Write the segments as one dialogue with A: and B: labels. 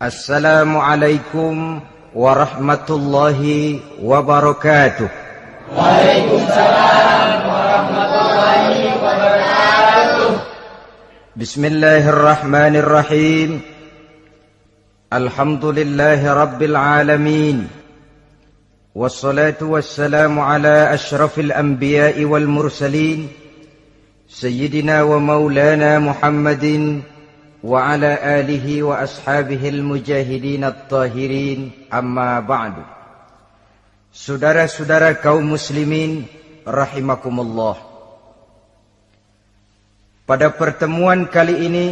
A: Assalamualaikum warahmatullahi wabarakatuh.
B: Waalaikumsalam warahmatullahi wabarakatuh.
A: Bismillahirrahmanirrahim. Alhamdulillahi rabbil alamin. Wassalatu wassalamu ala ashrafil anbiya'i wal mursalin, Sayyidina wa maulana Muhammadin wa ala alihi wa ashabihil mujahidin at-tahirin, amma ba'du. Saudara-saudara kaum muslimin rahimakumullah. Pada pertemuan kali ini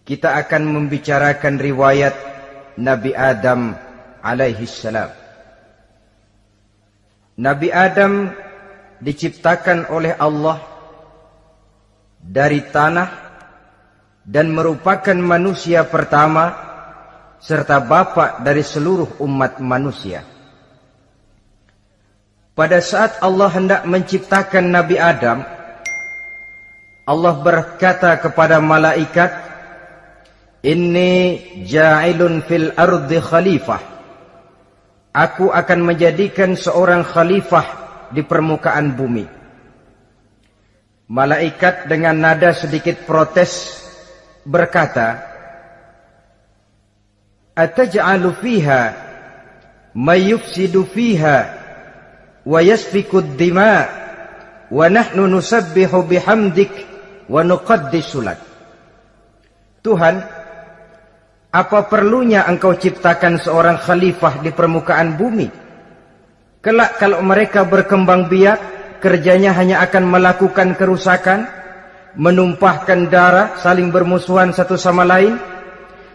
A: kita akan membicarakan riwayat Nabi Adam alaihi salam. Nabi Adam diciptakan oleh Allah dari tanah dan merupakan manusia pertama serta bapa dari seluruh umat manusia. Pada saat Allah hendak menciptakan Nabi Adam, Allah berkata kepada malaikat, "Inni ja'ilun fil ardi khalifah." Aku akan menjadikan seorang khalifah di permukaan bumi. Malaikat dengan nada sedikit protes berkata, "Ataj'alu fiha may yufsidu fiha wa yasfiku ad-dima wa nahnu nusabbihu bihamdik wa nuqaddisu lak." Tuhan, apa perlunya engkau ciptakan seorang khalifah di permukaan bumi? Kelak kalau mereka berkembang biak, kerjanya hanya akan melakukan kerusakan, menumpahkan darah, saling bermusuhan satu sama lain.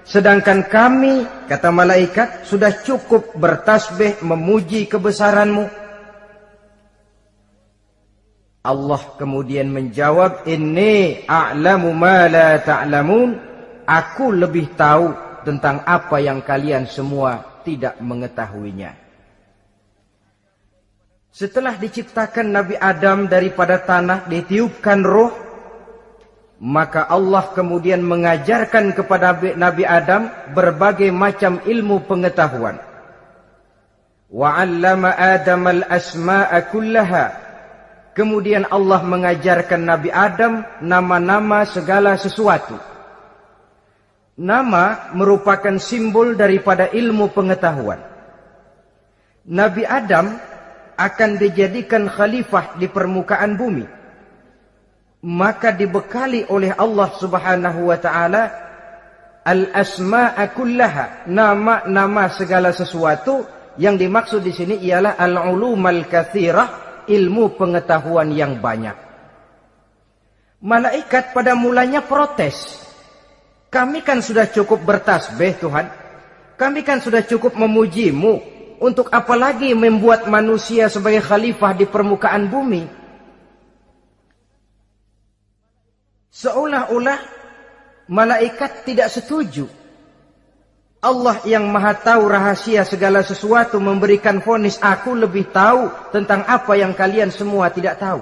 A: Sedangkan kami, kata malaikat, sudah cukup bertasbih memuji kebesaranmu. Allah kemudian menjawab, "Inni a'lamu ma la ta'lamun." Aku lebih tahu tentang apa yang kalian semua tidak mengetahuinya. Setelah diciptakan Nabi Adam daripada tanah, ditiupkan roh, maka Allah kemudian mengajarkan kepada Nabi Adam berbagai macam ilmu pengetahuan. Wa 'allama Adam al-asma'a kullaha. Kemudian Allah mengajarkan Nabi Adam nama-nama segala sesuatu. Nama merupakan simbol daripada ilmu pengetahuan. Nabi Adam akan dijadikan khalifah di permukaan bumi. Maka dibekali oleh Allah Subhanahu wa taala al-asma'a kullaha, nama-nama segala sesuatu. Yang dimaksud di sini ialah al-ulumal katsirah, ilmu pengetahuan yang banyak. Malaikat pada mulanya protes. Kami kan sudah cukup bertasbih Tuhan. Kami kan sudah cukup memujimu. Untuk apa lagi membuat manusia sebagai khalifah di permukaan bumi? Seolah-olah malaikat tidak setuju. Allah yang maha tahu rahasia segala sesuatu memberikan vonis, aku lebih tahu tentang apa yang kalian semua tidak tahu.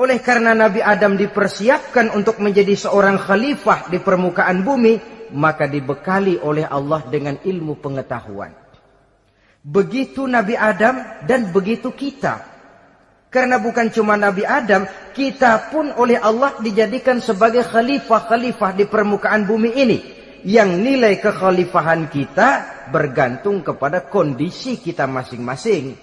A: Oleh karena Nabi Adam dipersiapkan untuk menjadi seorang khalifah di permukaan bumi, maka dibekali oleh Allah dengan ilmu pengetahuan. Begitu Nabi Adam dan begitu kita. Karena bukan cuma Nabi Adam, kita pun oleh Allah dijadikan sebagai khalifah-khalifah di permukaan bumi ini. Yang nilai kekhalifahan kita bergantung kepada kondisi kita masing-masing.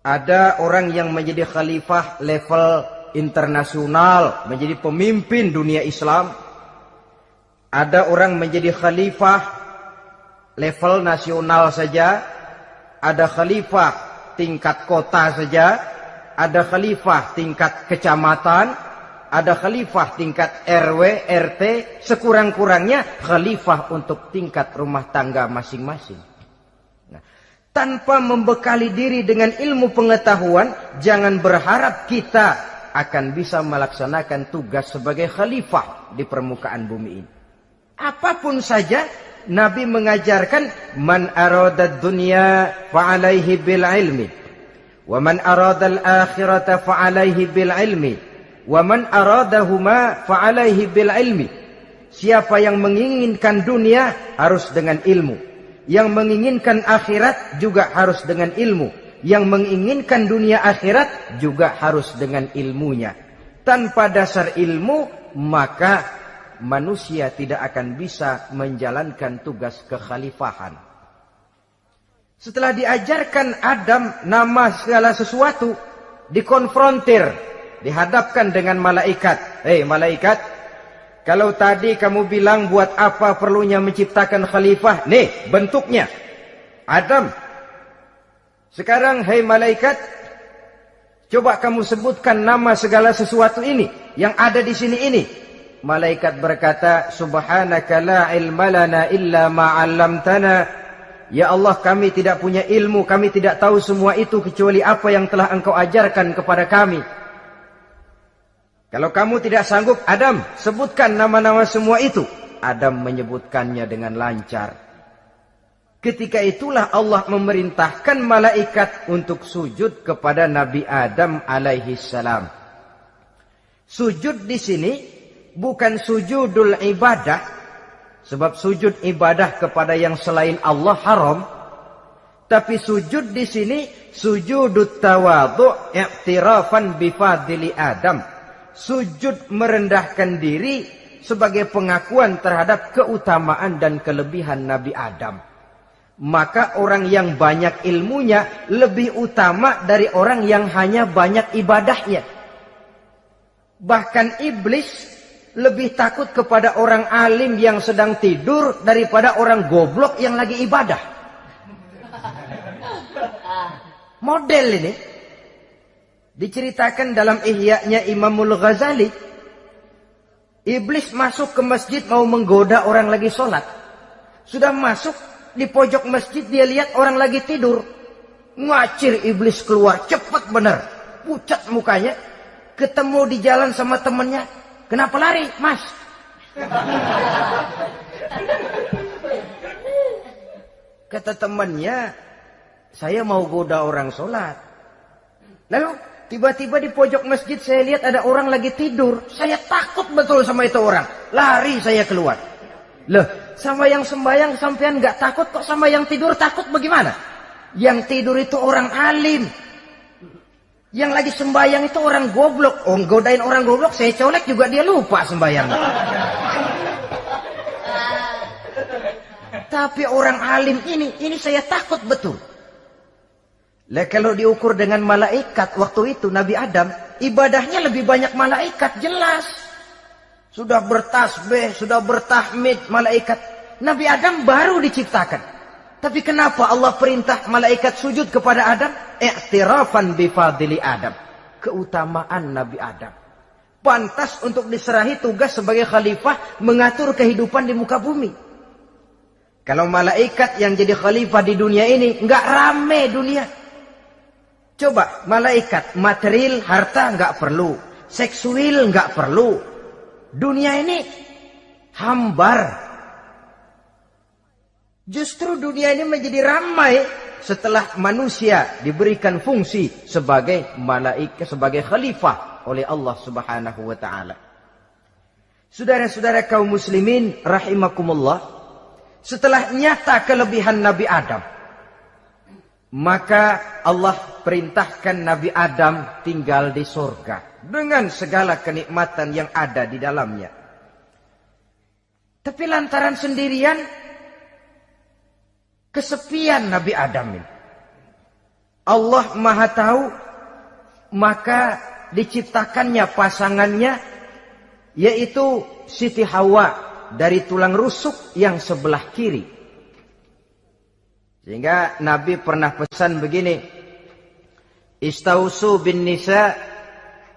A: Ada orang yang menjadi khalifah level internasional, menjadi pemimpin dunia Islam. Ada orang menjadi khalifah level nasional saja. Ada khalifah tingkat kota saja, ada khalifah tingkat kecamatan, ada khalifah tingkat RW, RT, sekurang-kurangnya khalifah untuk tingkat rumah tangga masing-masing. Nah, tanpa membekali diri dengan ilmu pengetahuan, jangan berharap kita akan bisa melaksanakan tugas sebagai khalifah di permukaan bumi ini. Apapun saja, Nabi mengajarkan man aradad dunya fa'alaihi bil ilmi wa man aradal akhirata fa'alaihi bil ilmi wa man aradahuma fa'alaihi bil ilmi. Siapa yang menginginkan dunia harus dengan ilmu. Yang menginginkan akhirat juga harus dengan ilmu. Yang menginginkan dunia akhirat juga harus dengan ilmunya. Tanpa dasar ilmu, maka manusia tidak akan bisa menjalankan tugas kekhalifahan. Setelah diajarkan Adam nama segala sesuatu, dikonfrontir, dihadapkan dengan malaikat. Hei malaikat, kalau tadi kamu bilang buat apa perlunya menciptakan khalifah? Nih bentuknya. Adam. Sekarang hei malaikat, coba kamu sebutkan nama segala sesuatu ini yang ada di sini ini. Malaikat berkata, Subhanaka la ilma lana illa ma 'allamtana. Ya Allah, kami tidak punya ilmu, kami tidak tahu semua itu kecuali apa yang telah Engkau ajarkan kepada kami. Kalau kamu tidak sanggup, Adam, sebutkan nama-nama semua itu. Adam menyebutkannya dengan lancar. Ketika itulah Allah memerintahkan malaikat untuk sujud kepada Nabi Adam alaihi salam. Sujud di sini bukan sujudul ibadah, sebab sujud ibadah kepada yang selain Allah haram. Tapi sujud di sini sujudut tawadhu' i'tirafan bifadili Adam. Sujud merendahkan diri sebagai pengakuan terhadap keutamaan dan kelebihan Nabi Adam. Maka orang yang banyak ilmunya lebih utama dari orang yang hanya banyak ibadahnya. Bahkan iblis lebih takut kepada orang alim yang sedang tidur daripada orang goblok yang lagi ibadah. Model ini diceritakan dalam Ihya-nya Imamul Ghazali. Iblis masuk ke masjid mau menggoda orang lagi sholat. Sudah masuk di pojok masjid, dia lihat orang lagi tidur. Ngacir iblis keluar, cepat benar. Pucat mukanya. Ketemu di jalan sama temennya. Kenapa lari, Mas? Kata temannya, saya mau goda orang sholat. Lalu tiba-tiba di pojok masjid saya lihat ada orang lagi tidur. Saya takut betul sama itu orang. Lari saya keluar. Loh, sama yang sembahyang sampean nggak takut, kok sama yang tidur takut bagaimana? Yang tidur itu orang alim. Yang lagi sembahyang itu orang goblok. Oh, godain orang goblok, saya colek juga dia lupa sembahyang. Tapi orang alim ini saya takut betul. Lah kalau diukur dengan malaikat waktu itu Nabi Adam, ibadahnya lebih banyak malaikat, jelas. Sudah bertasbih, sudah bertahmid malaikat. Nabi Adam baru diciptakan. Tapi kenapa Allah perintah malaikat sujud kepada Adam? I'tirafan bifadili Adam. Keutamaan Nabi Adam. Pantas untuk diserahi tugas sebagai khalifah mengatur kehidupan di muka bumi. Kalau malaikat yang jadi khalifah di dunia ini, nggak rame dunia. Coba, malaikat, material, harta nggak perlu. Seksual nggak perlu. Dunia ini hambar. Justru dunia ini menjadi ramai setelah manusia diberikan fungsi sebagai malaikat, sebagai khalifah oleh Allah Subhanahu wa taala. Saudara-saudara kaum muslimin rahimakumullah, setelah nyata kelebihan Nabi Adam, maka Allah perintahkan Nabi Adam tinggal di surga dengan segala kenikmatan yang ada di dalamnya. Tapi lantaran sendirian, kesepian Nabi Adam ini. Allah Maha Tahu, maka diciptakannya pasangannya, yaitu Siti Hawa dari tulang rusuk yang sebelah kiri. Sehingga Nabi pernah pesan begini, Istausu bin nisa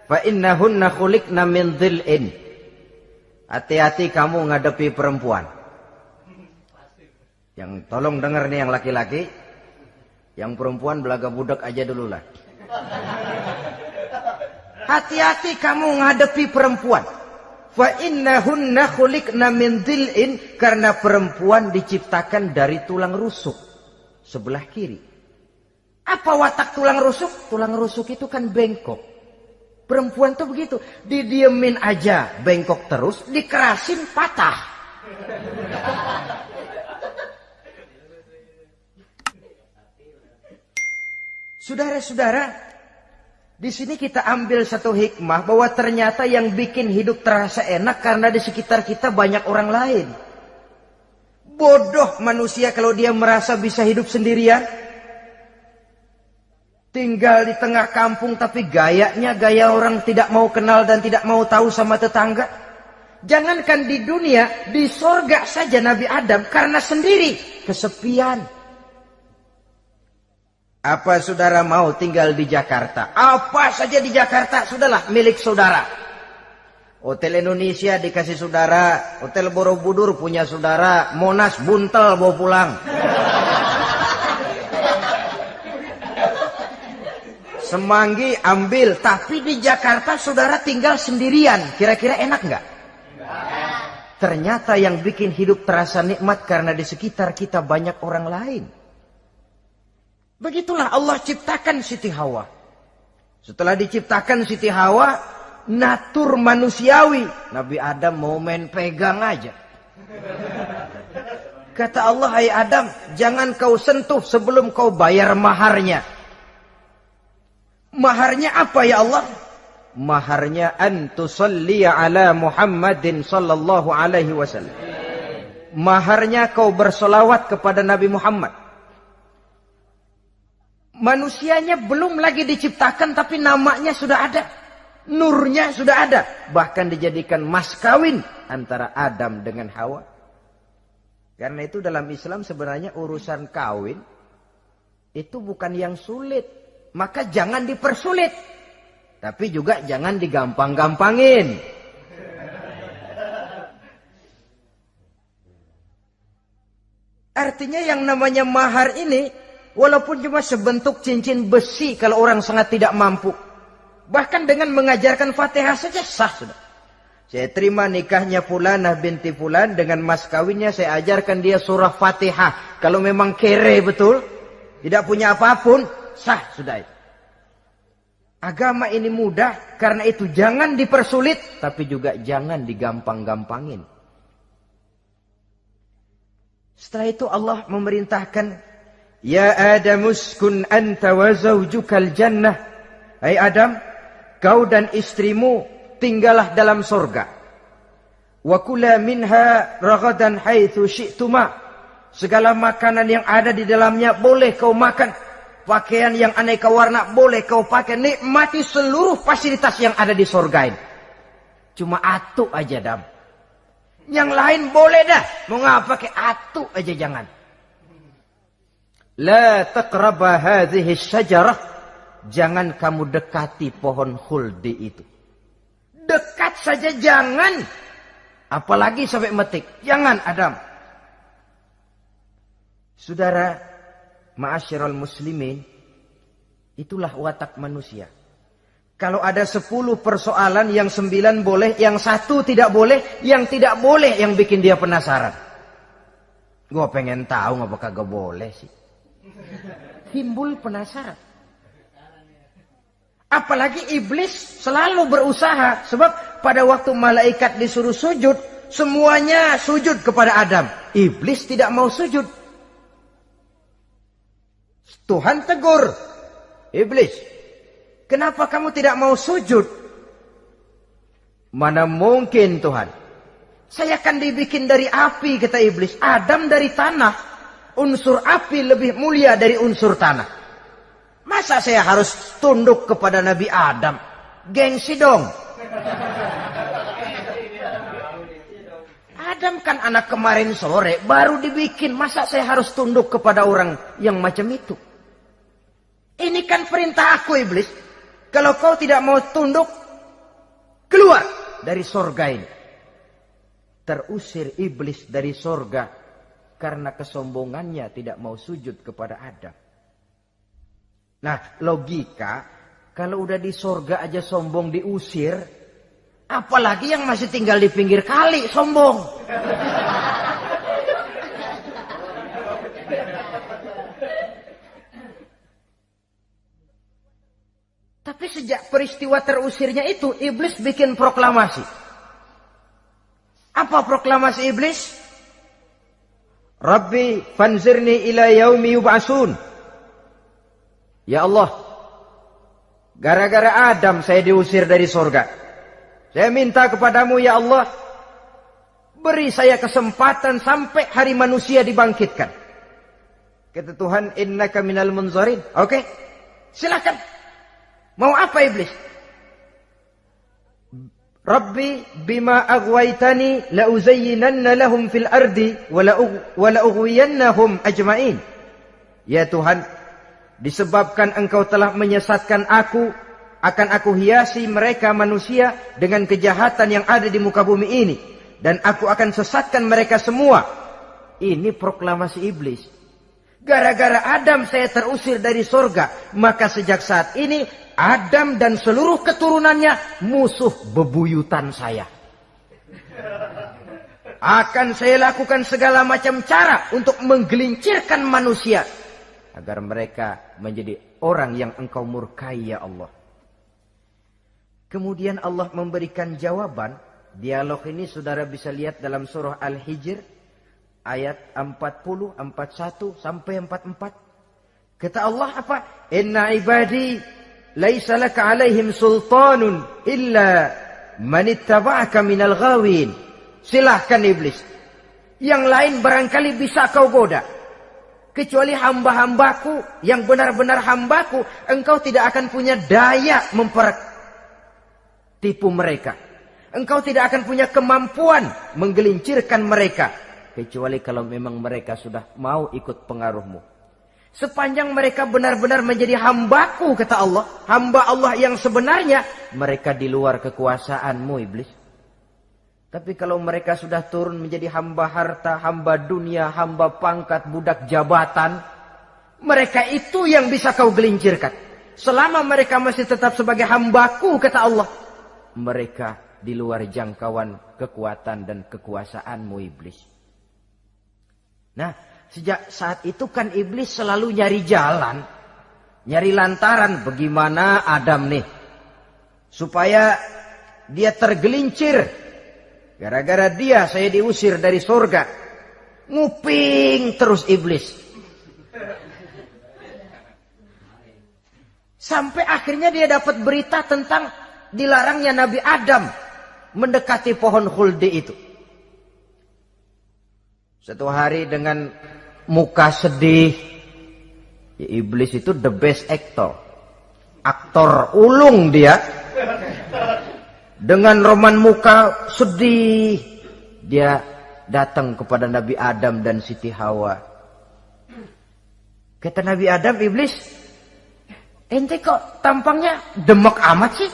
A: fa innahunna khuliqna min dhil'in. Hati-hati kamu ngadepi perempuan. Yang tolong dengar nih yang laki-laki, yang perempuan belaga budak aja dulu lah. Hati-hati kamu ngadepi perempuan. Fa innahunna khuliqna min dhil'in, karena perempuan diciptakan dari tulang rusuk sebelah kiri. Apa watak tulang rusuk? Tulang rusuk itu kan bengkok. Perempuan tuh begitu. Didiemin aja, bengkok terus, dikerasin patah. Saudara-saudara, di sini kita ambil satu hikmah bahwa ternyata yang bikin hidup terasa enak karena di sekitar kita banyak orang lain. Bodoh manusia kalau dia merasa bisa hidup sendirian. Tinggal di tengah kampung tapi gayanya gaya orang tidak mau kenal dan tidak mau tahu sama tetangga. Jangankan di dunia, di sorga saja Nabi Adam karena sendiri, kesepian. Apa saudara mau tinggal di Jakarta? Apa saja di Jakarta, sudahlah milik saudara. Hotel Indonesia dikasih saudara, Hotel Borobudur punya saudara, Monas buntel bawa pulang. Semanggi ambil, tapi di Jakarta saudara tinggal sendirian. Kira-kira enak nggak? Ternyata yang bikin hidup terasa nikmat karena di sekitar kita banyak orang lain. Begitulah Allah ciptakan Siti Hawa. Setelah diciptakan Siti Hawa, natur manusiawi. Nabi Adam mau main pegang aja. Kata Allah, hai Adam, jangan kau sentuh sebelum kau bayar maharnya. Maharnya apa ya Allah? Maharnya antusalliya ala Muhammadin sallallahu alaihi wasallam. Maharnya kau bersolawat kepada Nabi Muhammad. Manusianya belum lagi diciptakan tapi namanya sudah ada. Nurnya sudah ada. Bahkan dijadikan mas kawin antara Adam dengan Hawa. Karena itu dalam Islam sebenarnya urusan kawin itu bukan yang sulit. Maka jangan dipersulit. Tapi juga jangan digampang-gampangin. Artinya yang namanya mahar ini walaupun cuma sebentuk cincin besi kalau orang sangat tidak mampu. Bahkan dengan mengajarkan Fatihah saja sah sudah. Saya terima nikahnya Fulanah binti Fulan dengan mas kawinnya saya ajarkan dia surah Fatihah. Kalau memang kere betul, tidak punya apapun, sah sudah itu. Agama ini mudah, karena itu jangan dipersulit, tapi juga jangan digampang-gampangin. Setelah itu Allah memerintahkan, ya Adam uskun anta wa zawjukal jannah. Hai Adam, kau dan istrimu tinggallah dalam surga. Wa kula minha ragadan haitsu syi'tuma. Segala makanan yang ada di dalamnya boleh kau makan. Pakaian yang aneka warna boleh kau pakai. Nikmati seluruh fasilitas yang ada di surga ini. Cuma atu aja Adam. Yang lain boleh dah. Mau ngapa pakai atu aja jangan. La taqraba hadhihi syajarah. Jangan kamu dekati pohon khuldi itu. Dekat saja jangan. Apalagi sampai metik. Jangan Adam. Saudara, ma'asyiral muslimin, itulah watak manusia. Kalau ada 10 persoalan, yang 9 boleh, yang 1 tidak boleh, yang tidak boleh yang bikin dia penasaran. Gue pengen tahu ngapa kagak boleh sih. Timbul penasaran. Apalagi iblis selalu berusaha. Sebab pada waktu malaikat disuruh sujud, semuanya sujud kepada Adam. Iblis tidak mau sujud. Tuhan tegur. Iblis, kenapa kamu tidak mau sujud? Mana mungkin Tuhan. Saya kan dibikin dari api, kata iblis. Adam dari tanah. Unsur api lebih mulia dari unsur tanah. Masa saya harus tunduk kepada Nabi Adam? Gengsi dong. Adam kan anak kemarin sore, baru dibikin. Masa saya harus tunduk kepada orang yang macam itu? Ini kan perintah aku iblis. Kalau kau tidak mau tunduk, keluar dari sorga ini. Terusir iblis dari sorga karena kesombongannya tidak mau sujud kepada Adam. Nah, logika, kalau udah di sorga aja sombong diusir, apalagi yang masih tinggal di pinggir kali sombong. Tapi sejak peristiwa terusirnya itu, iblis bikin proklamasi. Apa proklamasi iblis? Rabbi fanzirni ila yaumi yub'asun. Ya Allah, gara-gara Adam saya diusir dari surga. Saya minta kepadamu ya Allah, beri saya kesempatan sampai hari manusia dibangkitkan. Kata Tuhan, innaka minal munzarin. Oke, silakan. Mau apa iblis? Rabbi bima aghwaytani la uzayyinanna lahum fil ardi wa la ughwiyannahum ajma'in. Ya Tuhan, disebabkan engkau telah menyesatkan aku, akan aku hiasi mereka manusia dengan kejahatan yang ada di muka bumi ini, dan aku akan sesatkan mereka semua. Ini proklamasi iblis. Gara-gara Adam saya terusir dari surga, maka sejak saat ini Adam dan seluruh keturunannya musuh bebuyutan saya. Akan saya lakukan segala macam cara untuk menggelincirkan manusia agar mereka menjadi orang yang engkau murkai ya Allah. Kemudian Allah memberikan jawaban. Dialog ini saudara bisa lihat dalam surah Al-Hijr ayat 40, 41 sampai 44. Kata Allah apa? Inna ibadi laisa laka alaihim sultanun illa man ittaba'aka minal ghawin. Silahkan iblis. Yang lain barangkali bisa kau goda. Kecuali hamba-hambaku yang benar-benar hambaku, engkau tidak akan punya daya mempertipu mereka. Engkau tidak akan punya kemampuan menggelincirkan mereka. Kecuali kalau memang mereka sudah mau ikut pengaruhmu. Sepanjang mereka benar-benar menjadi hambaku, kata Allah. Hamba Allah yang sebenarnya, mereka di luar kekuasaanmu iblis. Tapi kalau mereka sudah turun menjadi hamba harta, hamba dunia, hamba pangkat, budak jabatan, mereka itu yang bisa kau gelincirkan. Selama mereka masih tetap sebagai hambaku, kata Allah, mereka di luar jangkauan kekuatan dan kekuasaanmu iblis. Nah, sejak saat itu kan iblis selalu nyari jalan, nyari lantaran bagaimana Adam nih supaya dia tergelincir. Gara-gara dia saya diusir dari surga. Nguping terus iblis. Sampai akhirnya dia dapat berita tentang dilarangnya Nabi Adam mendekati pohon khuldi itu. Satu hari dengan muka sedih, ya iblis itu the best actor. Aktor ulung dia. Dengan roman muka sedih, dia datang kepada Nabi Adam dan Siti Hawa. Kata Nabi Adam, iblis, ente kok tampangnya demek amat sih?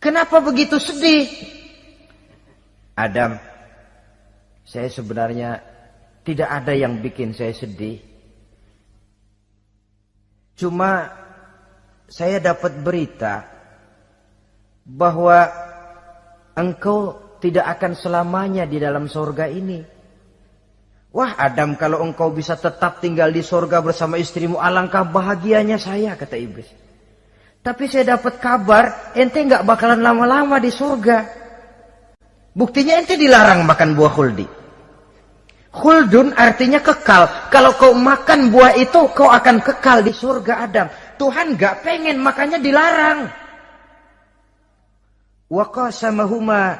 A: Kenapa begitu sedih? Adam, saya sebenarnya tidak ada yang bikin saya sedih. Cuma saya dapat berita bahwa engkau tidak akan selamanya di dalam surga ini. Wah Adam, kalau engkau bisa tetap tinggal di surga bersama istrimu, alangkah bahagianya saya, kata iblis. Tapi saya dapat kabar ente nggak bakalan lama-lama di surga. Buktinya ente dilarang makan buah khuldi. Khuldun artinya kekal. Kalau kau makan buah itu, kau akan kekal di surga Adam. Tuhan gak pengen, makanya dilarang. Wa qasamahuma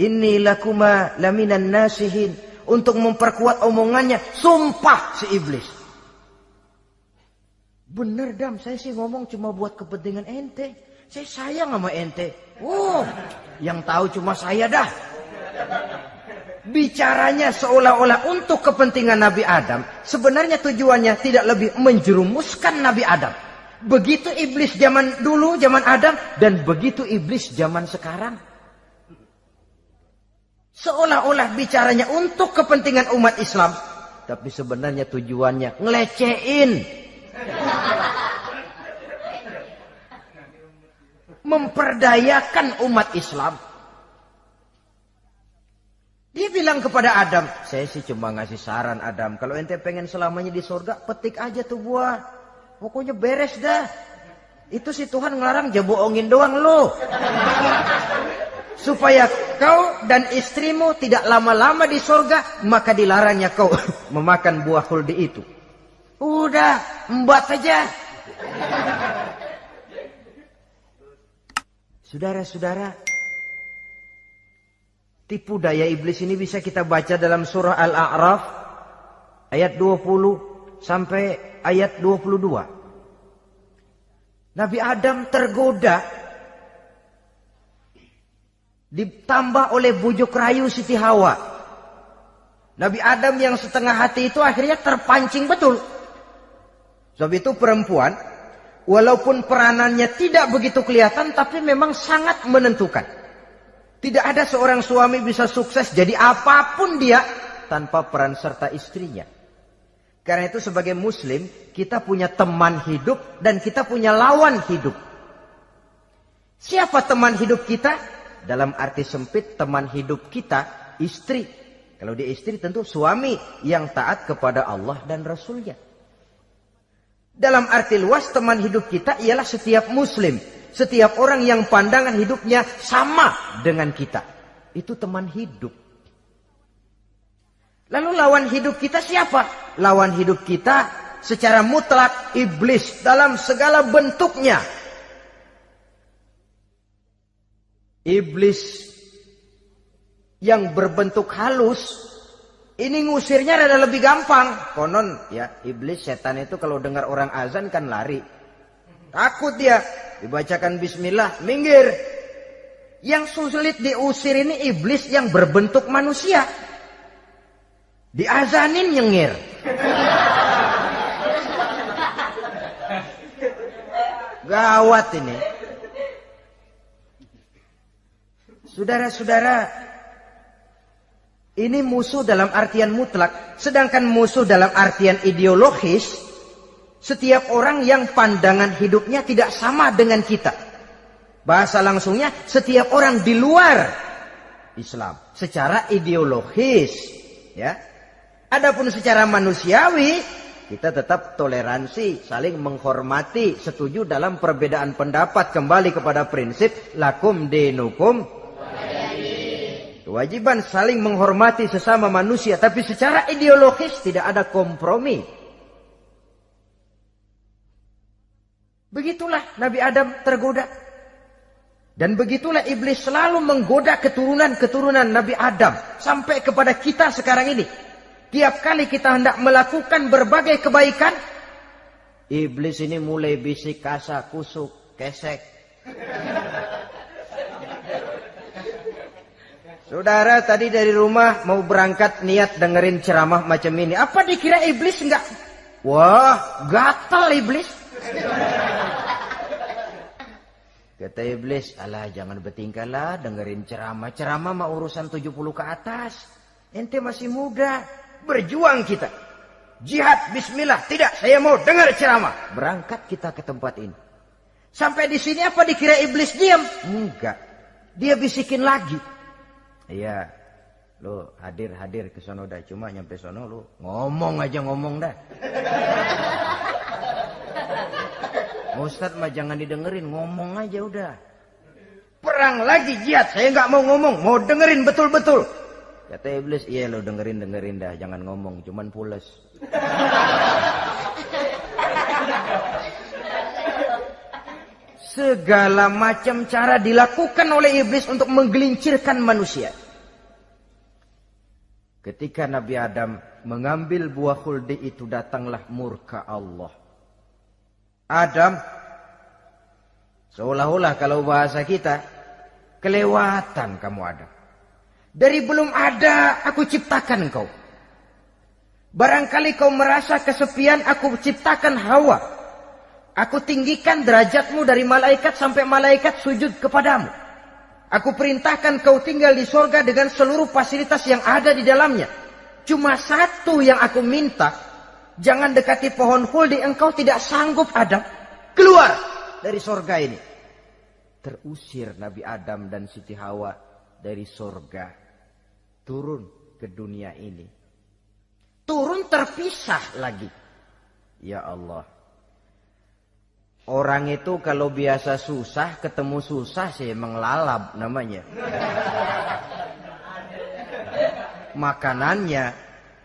A: inni lakuma laminan nasihin. Untuk memperkuat omongannya, sumpah si iblis. Bener Dam, saya sih ngomong cuma buat kepentingan ente. Saya sayang sama ente. Yang tahu cuma saya dah. Bicaranya seolah-olah untuk kepentingan Nabi Adam. Sebenarnya tujuannya tidak lebih menjerumuskan Nabi Adam. Begitu iblis zaman dulu, zaman Adam. Dan begitu iblis zaman sekarang. Seolah-olah bicaranya untuk kepentingan umat Islam. Tapi sebenarnya tujuannya ngelecehin. Memperdayakan umat Islam. Dia bilang bilang kepada Adam, saya sih cuma ngasih saran Adam, kalau ente pengen selamanya di surga, petik aja tuh buah. Pokoknya beres dah. Itu si Tuhan ngelarang, bohongin doang lo. Supaya kau dan istrimu tidak lama-lama di surga, maka dilarangnya kau memakan buah khuldi itu. Udah, embat saja. Saudara-saudara, tipu daya iblis ini bisa kita baca dalam surah Al-A'raf ayat 20 sampai ayat 22. Nabi Adam tergoda, ditambah oleh bujuk rayu Siti Hawa. Nabi Adam yang setengah hati itu akhirnya terpancing betul. Sebab itu perempuan, walaupun peranannya tidak begitu kelihatan, tapi memang sangat menentukan. Tidak ada seorang suami bisa sukses jadi apapun dia tanpa peran serta istrinya. Karena itu sebagai muslim, kita punya teman hidup dan kita punya lawan hidup. Siapa teman hidup kita? Dalam arti sempit, teman hidup kita, istri. Kalau dia istri tentu suami yang taat kepada Allah dan Rasulnya. Dalam arti luas, teman hidup kita ialah setiap muslim. Setiap orang yang pandangan hidupnya sama dengan kita. Itu teman hidup. Lalu lawan hidup kita siapa? Lawan hidup kita secara mutlak iblis dalam segala bentuknya. Iblis yang berbentuk halus, ini ngusirnya rada lebih gampang. Konon ya, iblis setan itu kalau dengar orang azan kan lari. Takut dia. Dibacakan bismillah, minggir. Yang sulit diusir ini iblis yang berbentuk manusia. Diazanin nyengir. Gawat ini. Saudara-saudara, ini musuh dalam artian mutlak. Sedangkan musuh dalam artian ideologis, setiap orang yang pandangan hidupnya tidak sama dengan kita. Bahasa langsungnya, setiap orang di luar Islam secara ideologis, ya. Adapun secara manusiawi, kita tetap toleransi, saling menghormati, setuju dalam perbedaan pendapat, kembali kepada prinsip lakum dinukum. Kewajiban saling menghormati sesama manusia, tapi secara ideologis tidak ada kompromi. Begitulah Nabi Adam tergoda. Dan begitulah iblis selalu menggoda keturunan-keturunan Nabi Adam. Sampai kepada kita sekarang ini. Tiap kali kita hendak melakukan berbagai kebaikan, iblis ini mulai bisik, kasa, kusuk, kesek. Saudara tadi dari rumah mau berangkat niat dengerin ceramah macam ini. Apa dikira iblis enggak? Wah, gatal iblis. Kata iblis, alah jangan bertingkah lah dengerin ceramah. Ceramah mah urusan 70 ke atas. Ente masih muda. Berjuang kita. Jihad, bismillah. Tidak, saya mau dengar ceramah. Berangkat kita ke tempat ini. Sampai di sini apa dikira iblis diam? Enggak. Dia bisikin lagi. Iya, lu hadir ke sono dah. Cuma nyampe sono lu ngomong aja dah. Ustadz mah jangan didengerin, ngomong aja udah. Perang lagi jihad, saya nggak mau ngomong, mau dengerin betul-betul. Kata iblis, iya lu dengerin dah, jangan ngomong, cuman pules. Segala macam cara dilakukan oleh iblis untuk menggelincirkan manusia. Ketika Nabi Adam mengambil buah khuldi itu, datanglah murka Allah. Adam, seolah-olah kalau bahasa kita, kelewatan kamu Adam. Dari belum ada aku ciptakan engkau. Barangkali kau merasa kesepian, aku ciptakan Hawa. Aku tinggikan derajatmu dari malaikat sampai malaikat sujud kepadamu. Aku perintahkan kau tinggal di sorga dengan seluruh fasilitas yang ada di dalamnya. Cuma satu yang aku minta, jangan dekati pohon khuldi, engkau tidak sanggup Adam. Keluar dari sorga ini. Terusir Nabi Adam dan Siti Hawa dari sorga. Turun ke dunia ini. Turun terpisah lagi. Ya Allah. Orang itu kalau biasa susah, ketemu susah sih emang lalap namanya. Makanannya.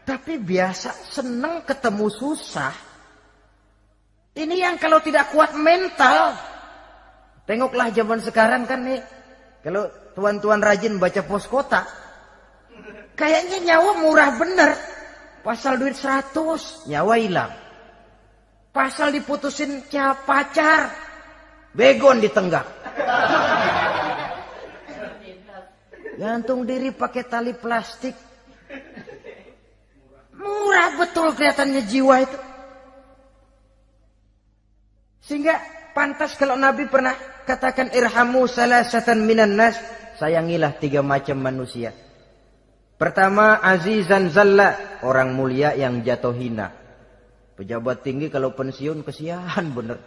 A: Tapi biasa seneng ketemu susah. Ini yang kalau tidak kuat mental. Tengoklah zaman sekarang kan nih. Kalau tuan-tuan rajin baca pos kota. Kayaknya nyawa murah bener. Pasal duit 100, nyawa hilang. Pasal diputusin pacar, begon ditenggak. Gantung diri pakai tali plastik. Murah betul kelihatannya jiwa itu. Sehingga pantas kalau Nabi pernah katakan irhamu salasatan minan nas, sayangilah 3 macam manusia. Pertama, azizan zalla, orang mulia yang jatuh hina. Pejabat tinggi kalau pensiun kesian bener.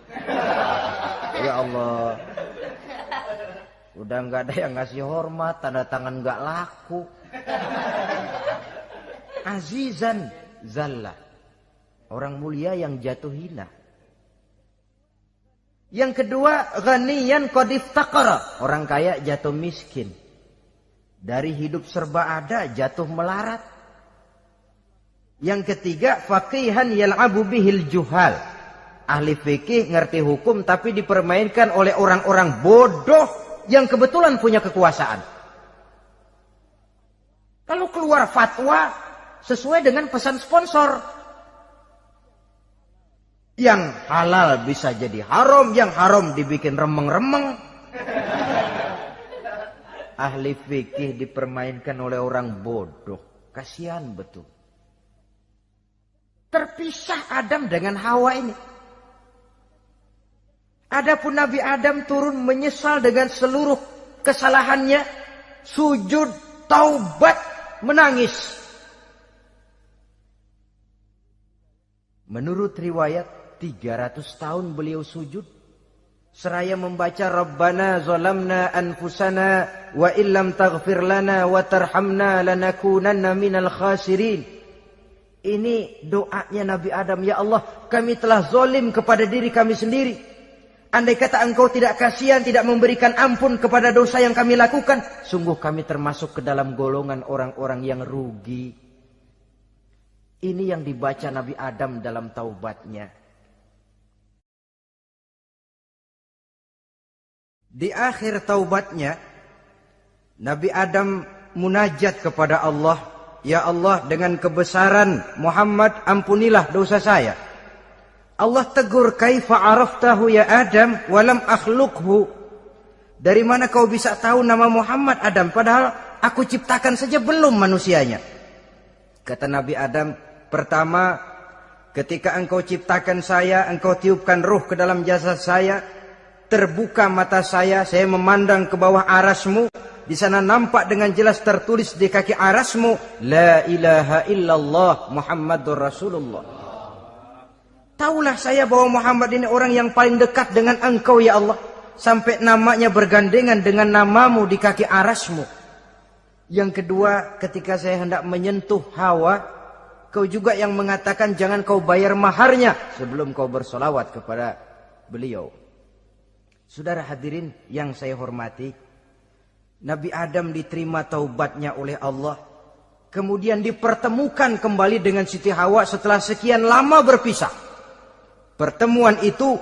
A: Ya Allah. Udah nggak ada yang ngasih hormat, tanda tangan nggak laku. Azizan zalla, orang mulia yang jatuh hina. Yang kedua, ghaniyan qad iftaqara, orang kaya jatuh miskin. Dari hidup serba ada jatuh melarat. Yang ketiga, faqihan yal'abu bihil juhal. Ahli fikih ngerti hukum tapi dipermainkan oleh orang-orang bodoh yang kebetulan punya kekuasaan. Kalau keluar fatwa sesuai dengan pesan sponsor. Yang halal bisa jadi haram, yang haram dibikin remeng-remeng. Ahli fikih dipermainkan oleh orang bodoh. Kasihan betul. Terpisah Adam dengan Hawa ini. Adapun Nabi Adam turun menyesal dengan seluruh kesalahannya. Sujud, taubat, menangis. Menurut riwayat 300 tahun beliau sujud. Seraya membaca Rabbana zalamna anfusana wa illam taghfir lana wa tarhamna lanakunanna minal khasirin. Ini doanya Nabi Adam. Ya Allah, kami telah zalim kepada diri kami sendiri. Andai kata engkau tidak kasihan, tidak memberikan ampun kepada dosa yang kami lakukan, sungguh kami termasuk ke dalam golongan orang-orang yang rugi. Ini yang dibaca Nabi Adam dalam taubatnya. Di akhir taubatnya, Nabi Adam munajat kepada Allah. Ya Allah, dengan kebesaran Muhammad ampunilah dosa saya. Allah tegur, kaifa araftahu ya Adam walam akhluqhu. Dari mana kau bisa tahu nama Muhammad Adam padahal aku ciptakan saja belum manusianya. Kata Nabi Adam, pertama ketika engkau ciptakan saya, engkau tiupkan ruh ke dalam jasad saya, terbuka mata saya memandang ke bawah arasmu. Di sana nampak dengan jelas tertulis di kaki arasmu, La ilaha illallah Muhammadur Rasulullah. Taulah saya bahwa Muhammad ini orang yang paling dekat dengan engkau ya Allah. Sampai namanya bergandengan dengan namamu di kaki arasmu. Yang kedua, ketika saya hendak menyentuh Hawa, kau juga yang mengatakan jangan kau bayar maharnya sebelum kau bersolawat kepada beliau. Saudara hadirin yang saya hormati, Nabi Adam diterima taubatnya oleh Allah. Kemudian dipertemukan kembali dengan Siti Hawa setelah sekian lama berpisah. Pertemuan itu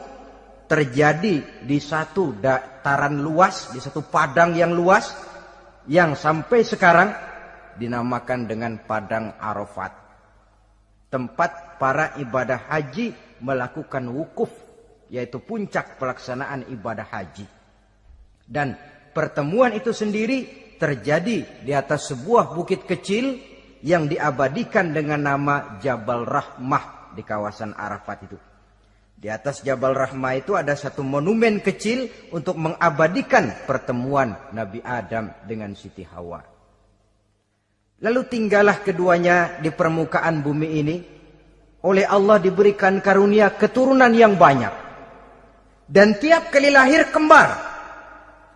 A: terjadi di satu dataran luas, di satu padang yang luas, yang sampai sekarang dinamakan dengan Padang Arafat. Tempat para ibadah haji melakukan wukuf, yaitu puncak pelaksanaan ibadah haji. Dan pertemuan itu sendiri terjadi di atas sebuah bukit kecil yang diabadikan dengan nama Jabal Rahmah di kawasan Arafat itu. Di atas Jabal Rahmah itu ada satu monumen kecil untuk mengabadikan pertemuan Nabi Adam dengan Siti Hawa. Lalu tinggallah keduanya di permukaan bumi ini. Oleh Allah diberikan karunia keturunan yang banyak. Dan tiap kali lahir kembar.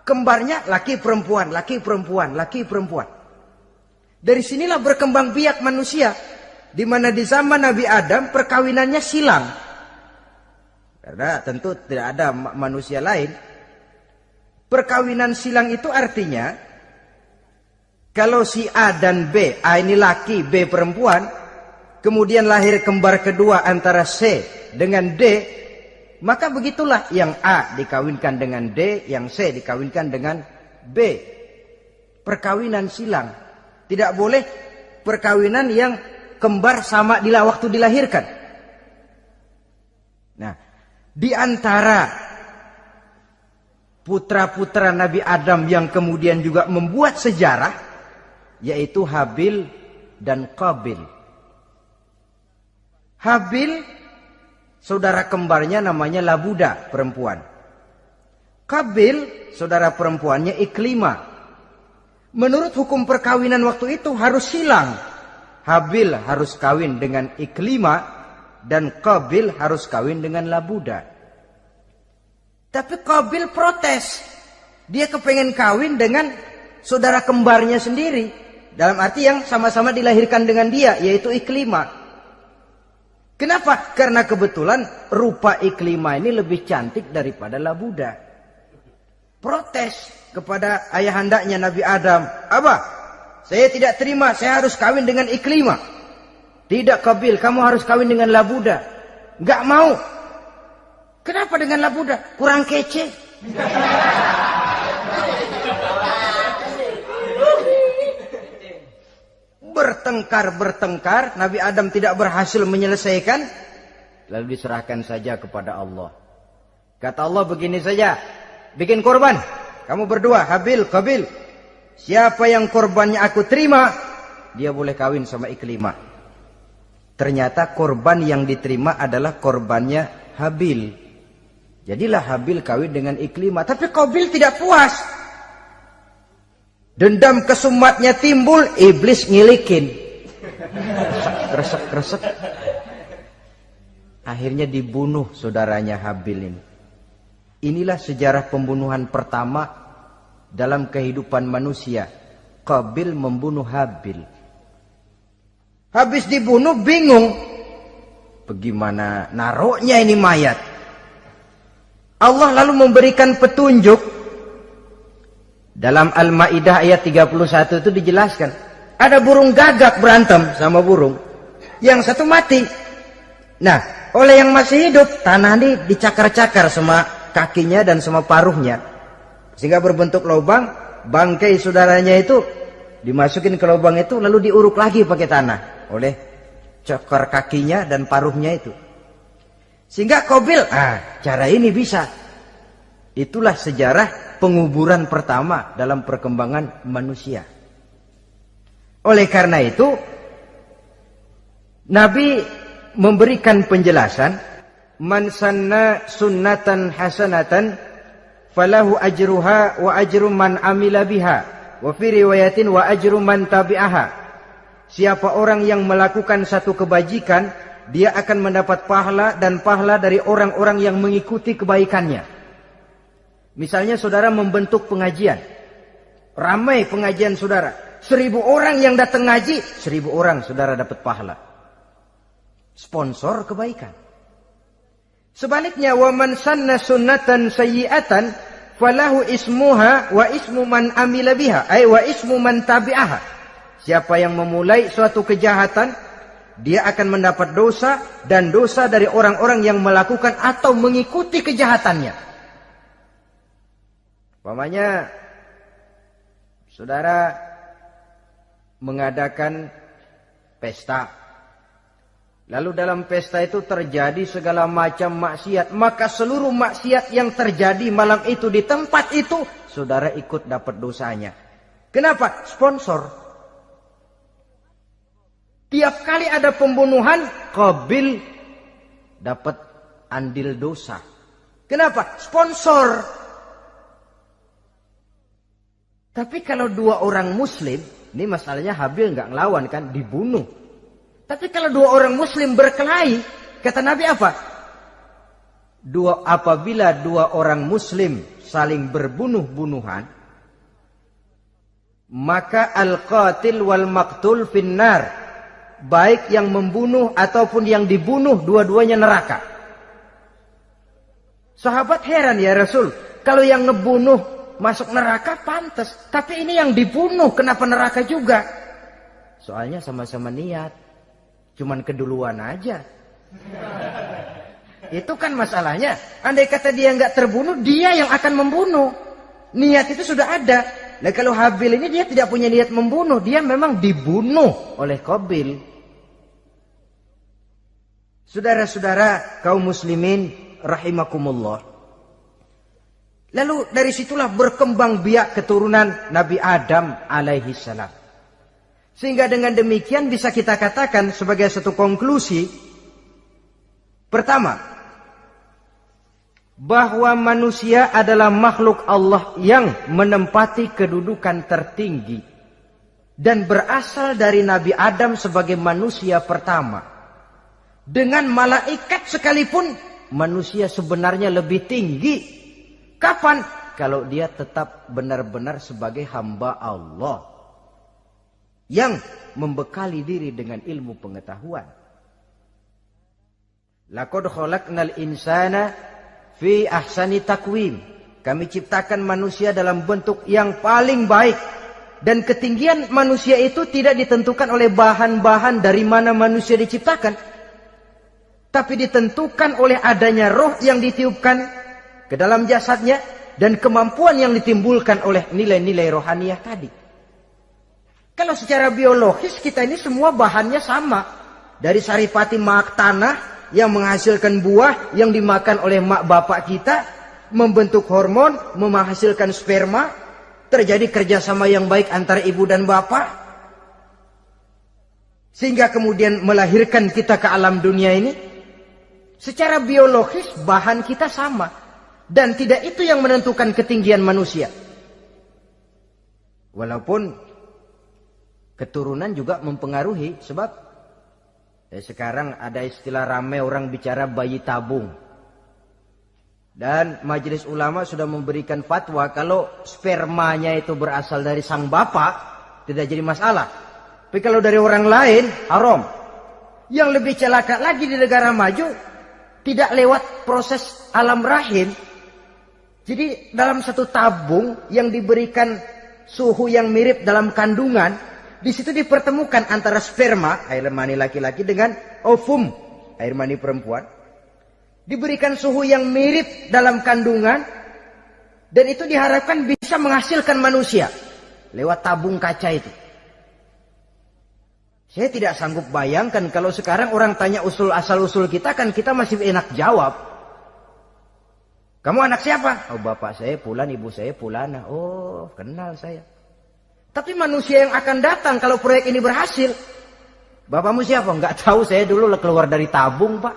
A: Kembarnya laki perempuan, laki perempuan, laki perempuan. Dari sinilah berkembang biak manusia. Di mana di zaman Nabi Adam perkawinannya silang. Karena tentu tidak ada manusia lain. Perkawinan silang itu artinya, kalau si A dan B, A ini laki, B perempuan, kemudian lahir kembar kedua antara C dengan D, maka begitulah yang A dikawinkan dengan D, yang C dikawinkan dengan B. Perkawinan silang. Tidak boleh perkawinan yang kembar sama waktu dilahirkan. Nah, di antara putra-putra Nabi Adam yang kemudian juga membuat sejarah, yaitu Habil dan Qabil. Habil, saudara kembarnya namanya Labuda, perempuan. Qabil, saudara perempuannya Iklimah. Menurut hukum perkawinan waktu itu harus silang. Habil harus kawin dengan Iklimah dan Qabil harus kawin dengan Labuda. Tapi Qabil protes. Dia kepengen kawin dengan saudara kembarnya sendiri. Dalam arti yang sama-sama dilahirkan dengan dia, yaitu Iklimah. Kenapa? Karena kebetulan rupa Iklimah ini lebih cantik daripada Labuda. Protes kepada ayahandanya Nabi Adam. Abah, saya tidak terima, saya harus kawin dengan Iklimah. Tidak Qabil, kamu harus kawin dengan Labuda. Enggak mau. Kenapa dengan Labuda? Kurang kece. Bertengkar, Nabi Adam tidak berhasil menyelesaikan. Lalu diserahkan saja kepada Allah. Kata Allah begini saja, bikin korban. Kamu berdua, Habil, Qabil. Siapa yang korbannya aku terima, dia boleh kawin sama Iklimah. Ternyata korban yang diterima adalah korbannya Habil. Jadilah Habil kawin dengan Iklimah. Tapi Qabil tidak puas. Dendam kesumatnya timbul, iblis ngilikin. Kresek. Akhirnya dibunuh saudaranya Habil ini. Inilah sejarah pembunuhan pertama dalam kehidupan manusia. Qabil membunuh Habil. Habis dibunuh bingung. Bagaimana naroknya ini mayat? Allah lalu memberikan petunjuk. Dalam Al-Maidah ayat 31 itu dijelaskan. Ada burung gagak berantem sama burung. Yang satu mati. Nah, oleh yang masih hidup, tanah ini dicakar-cakar sama kakinya dan sama paruhnya. Sehingga berbentuk lubang, bangkai saudaranya itu dimasukin ke lubang itu lalu diuruk lagi pakai tanah oleh cakar kakinya dan paruhnya itu. Sehingga Qabil, cara ini bisa. Itulah sejarah penguburan pertama dalam perkembangan manusia. Oleh karena itu, Nabi memberikan penjelasan, man sanna sunnatan hasanatan falahu ajruha wa ajru man amila biha wa fi riwayatin wa ajru man tabi'aha. Siapa orang yang melakukan satu kebajikan, dia akan mendapat pahala dan pahala dari orang-orang yang mengikuti kebaikannya. Misalnya saudara membentuk pengajian, ramai pengajian saudara, 1000 orang yang datang ngaji, 1000 orang saudara dapat pahala. Sponsor kebaikan. Sebaliknya, wa man sanna sunnatan sayyi'atan falahu ismuha wa ismu man amila biha, ay wa ismu man tabi'aha. Siapa yang memulai suatu kejahatan, dia akan mendapat dosa dan dosa dari orang-orang yang melakukan atau mengikuti kejahatannya. Umpamanya saudara mengadakan pesta. Lalu dalam pesta itu terjadi segala macam maksiat. Maka seluruh maksiat yang terjadi malam itu di tempat itu, saudara ikut dapat dosanya. Kenapa? Sponsor. Tiap kali ada pembunuhan, Qabil dapat andil dosa. Kenapa? Sponsor. Tapi kalau 2 orang muslim, ini masalahnya Habil nggak ngelawan kan, dibunuh. Tapi kalau 2 orang muslim berkelahi, kata Nabi apa? Apabila 2 orang muslim saling berbunuh-bunuhan, maka al-qatil wal maqtul finnar, baik yang membunuh ataupun yang dibunuh dua-duanya neraka. Sahabat heran, ya Rasul, kalau yang ngebunuh masuk neraka pantas, tapi ini yang dibunuh kenapa neraka juga? Soalnya sama-sama niat, cuman keduluan aja. Itu kan masalahnya. Andai kata dia nggak terbunuh, dia yang akan membunuh. Niat itu sudah ada. Nah kalau Habil ini dia tidak punya niat membunuh, dia memang dibunuh oleh Qabil. Saudara-saudara kaum muslimin rahimakumullah. Lalu dari situlah berkembang biak keturunan Nabi Adam alaihi salam. Sehingga dengan demikian bisa kita katakan sebagai satu konklusi. Pertama, bahwa manusia adalah makhluk Allah yang menempati kedudukan tertinggi. Dan berasal dari Nabi Adam sebagai manusia pertama. Dengan malaikat sekalipun, manusia sebenarnya lebih tinggi. Kapan? Kalau dia tetap benar-benar sebagai hamba Allah yang membekali diri dengan ilmu pengetahuan. Laqad khalaqnal insana fi ahsani taqwim. Kami ciptakan manusia dalam bentuk yang paling baik. Dan ketinggian manusia itu tidak ditentukan oleh bahan-bahan dari mana manusia diciptakan, tapi ditentukan oleh adanya roh yang ditiupkan ke dalam jasadnya dan kemampuan yang ditimbulkan oleh nilai-nilai rohaniah tadi. Kalau secara biologis kita ini semua bahannya sama. Dari saripati mak tanah yang menghasilkan buah yang dimakan oleh mak bapak kita, membentuk hormon, menghasilkan sperma, terjadi kerjasama yang baik antara ibu dan bapak, sehingga kemudian melahirkan kita ke alam dunia ini. Secara biologis bahan kita sama. Dan tidak itu yang menentukan ketinggian manusia. Walaupun keturunan juga mempengaruhi. Sebab sekarang ada istilah ramai orang bicara bayi tabung. Dan majelis ulama sudah memberikan fatwa kalau spermanya itu berasal dari sang bapak, tidak jadi masalah. Tapi kalau dari orang lain, haram. Yang lebih celaka lagi di negara maju, tidak lewat proses alam rahim. Jadi dalam satu tabung yang diberikan suhu yang mirip dalam kandungan, di situ dipertemukan antara sperma, air mani laki-laki, dengan ovum, air mani perempuan. Diberikan suhu yang mirip dalam kandungan, dan itu diharapkan bisa menghasilkan manusia lewat tabung kaca itu. Saya tidak sanggup bayangkan kalau sekarang orang tanya asal-usul kita, kan kita masih enak jawab. Kamu anak siapa? Oh, bapak saya Fulan, ibu saya Fulana. Oh, kenal saya. Tapi manusia yang akan datang kalau proyek ini berhasil, bapakmu siapa? Enggak tahu, saya dulu keluar dari tabung, Pak.